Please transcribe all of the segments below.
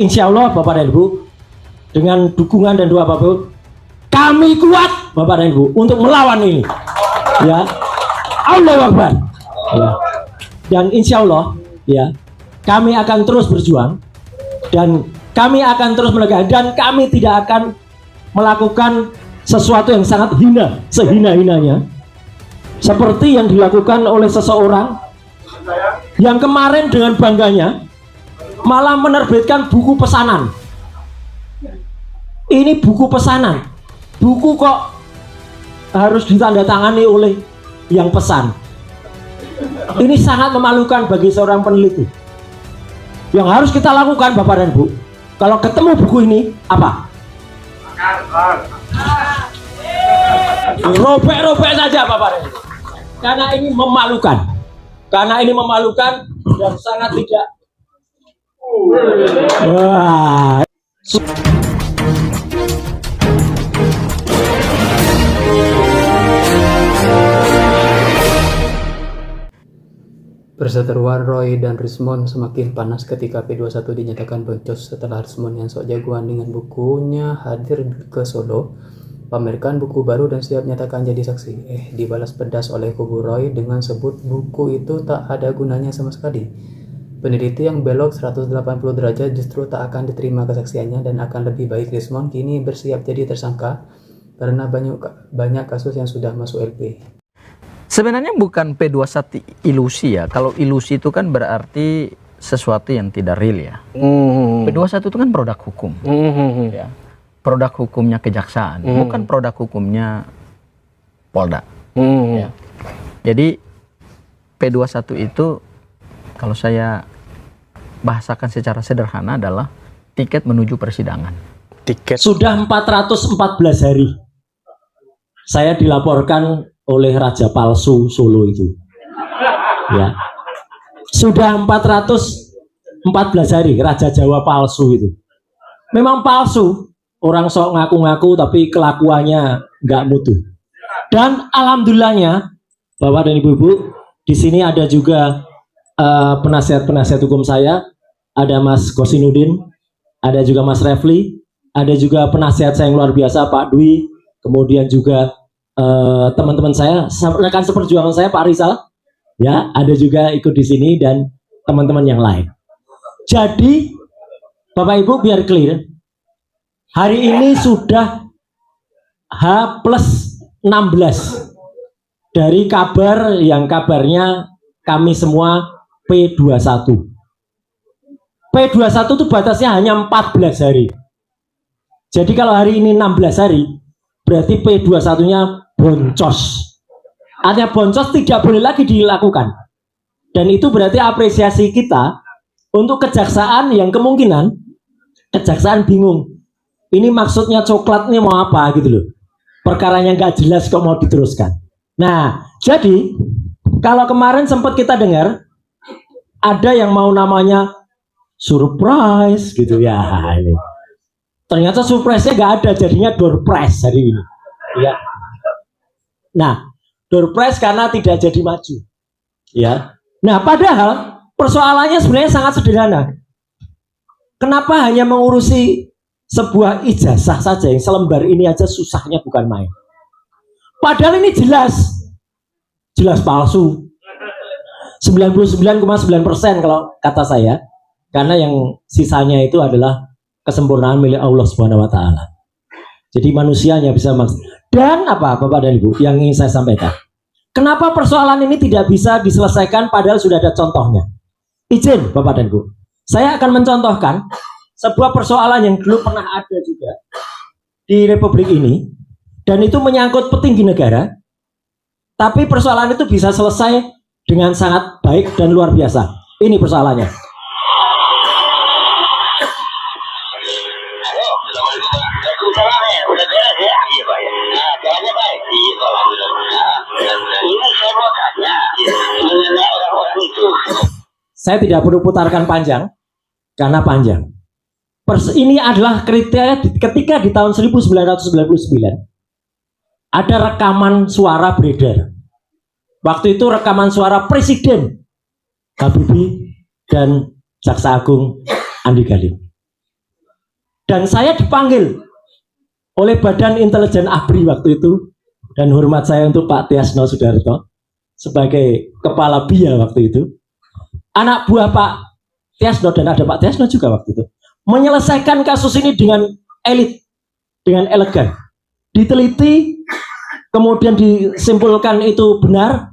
Insya Allah Bapak dan Ibu, dengan dukungan dan doa Bapak Ibu, kami kuat Bapak dan Ibu untuk melawan ini. Ya, Allahu Akbar. Ya. Dan insya Allah, ya, kami akan terus berjuang dan kami akan terus menegakkan dan kami tidak akan melakukan sesuatu yang sangat hina, sehina-hinanya, seperti yang dilakukan oleh seseorang yang kemarin dengan bangganya malah menerbitkan buku pesanan. Ini buku pesanan, buku kok harus ditandatangani oleh yang pesan. Ini sangat memalukan bagi seorang peneliti. Yang harus kita lakukan Bapak dan Ibu, kalau ketemu buku ini apa? Robek-robek saja Bapak dan Ibu, karena ini memalukan. Karena ini memalukan dan sangat tidak. Wah. Perseteruan Roy dan Rismond semakin panas ketika P21 dinyatakan boncos setelah Rismond yang sok jagoan dengan bukunya hadir ke Solo, pamerkan buku baru dan siap nyatakan jadi saksi. Dibalas pedas oleh kubu Roy dengan sebut buku itu tak ada gunanya sama sekali. Peneliti yang belok 180 derajat justru tak akan diterima kesaksiannya dan akan lebih baik Rismond kini bersiap jadi tersangka karena banyak kasus yang sudah masuk LP. Sebenarnya bukan P21 ilusi ya. Kalau ilusi itu kan berarti sesuatu yang tidak real ya. P21 itu kan produk hukum. Ya. Produk hukumnya kejaksaan, bukan produk hukumnya Polda. Ya. Jadi P21 itu kalau saya bahasakan secara sederhana adalah tiket menuju persidangan. Sudah 414 hari saya dilaporkan oleh Raja Palsu Solo itu. Ya. Sudah 414 hari Raja Jawa palsu itu. Memang palsu, orang sok ngaku-ngaku tapi kelakuannya nggak mutu. Dan alhamdulillahnya Bapak dan Ibu-ibu, di sini ada juga penasihat-penasihat hukum saya, ada Mas Kosinudin, ada juga Mas Refli, ada juga penasihat saya yang luar biasa Pak Dwi, kemudian juga teman-teman saya, rekan seperjuangan saya Pak Rizal, ya, ada juga ikut di sini dan teman-teman yang lain. Jadi Bapak Ibu biar clear, hari ini sudah H+16 dari kabar yang kabarnya kami semua P21. P21 itu batasnya hanya 14 hari. Jadi kalau hari ini 16 hari, berarti P21-nya boncos. Artinya boncos tidak boleh lagi dilakukan. Dan itu berarti apresiasi kita untuk kejaksaan yang kemungkinan kejaksaan bingung. Ini maksudnya coklat ini mau apa gitu loh. Perkaranya nggak jelas kok mau diteruskan. Nah, jadi kalau kemarin sempat kita dengar ada yang mau namanya surprise gitu ya. Ini. Ternyata surprise-nya nggak ada, jadinya door prize hari ini. Ya. Nah, door prize karena tidak jadi maju. Ya. Nah, padahal persoalannya sebenarnya sangat sederhana. Kenapa hanya mengurusi sebuah ijazah saja yang selembar ini aja susahnya bukan main. Padahal ini jelas palsu. 99,9% kalau kata saya. Karena yang sisanya itu adalah kesempurnaan milik Allah Subhanahu wa taala. Jadi manusianya bisa dan apa Bapak dan Ibu yang ingin saya sampaikan. Kenapa persoalan ini tidak bisa diselesaikan padahal sudah ada contohnya? Izin Bapak dan Ibu. Saya akan mencontohkan sebuah persoalan yang dulu pernah ada juga di Republik ini dan itu menyangkut petinggi negara. Tapi persoalan itu bisa selesai dengan sangat baik dan luar biasa. Ini persoalannya. Saya tidak perlu putarkan panjang karena panjang. Ini adalah kriteria ketika di tahun 1999 ada rekaman suara beredar. Waktu itu rekaman suara Presiden Habibie dan Jaksa Agung Andi Galim. Dan saya dipanggil oleh Badan Intelijen ABRI waktu itu, dan hormat saya untuk Pak Tiasno Sudarto sebagai kepala BIA waktu itu. Anak buah Pak Tiasno dan ada Pak Tiasno juga waktu itu menyelesaikan kasus ini dengan elit, dengan elegan, diteliti, kemudian disimpulkan itu benar,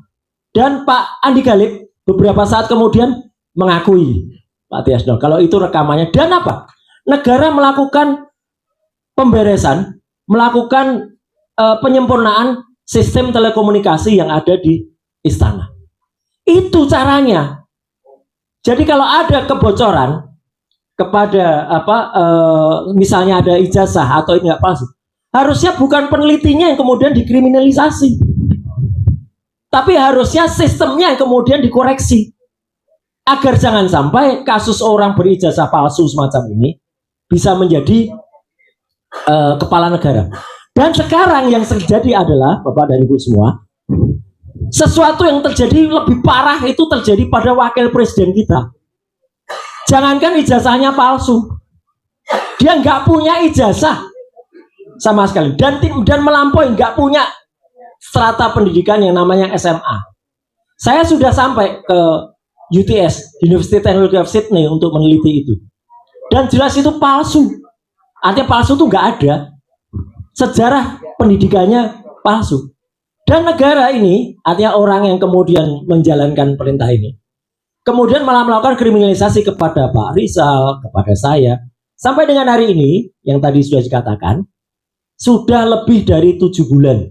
dan Pak Andi Galip beberapa saat kemudian mengakui Pak Tiasno kalau itu rekamannya. Dan apa? Negara melakukan pemberesan, melakukan penyempurnaan sistem telekomunikasi yang ada di istana. Itu caranya. Jadi kalau ada kebocoran kepada misalnya ada ijazah atau ini nggak palsu, harusnya bukan penelitinya yang kemudian dikriminalisasi, tapi harusnya sistemnya yang kemudian dikoreksi agar jangan sampai kasus orang berijazah palsu semacam ini bisa menjadi kepala negara. Dan sekarang yang terjadi adalah, Bapak dan Ibu semua, sesuatu yang terjadi lebih parah itu terjadi pada wakil presiden kita. Jangankan ijazahnya palsu, dia nggak punya ijazah sama sekali, dan melampaui, nggak punya strata pendidikan yang namanya SMA. Saya sudah sampai ke UTS, University Technology of Sydney, untuk meneliti itu, dan jelas itu palsu. Artinya palsu itu nggak ada, sejarah pendidikannya palsu. Dan negara ini, artinya orang yang kemudian menjalankan perintah ini, kemudian malah melakukan kriminalisasi kepada Pak Rizal, kepada saya. Sampai dengan hari ini, yang tadi sudah dikatakan, sudah lebih dari 7 bulan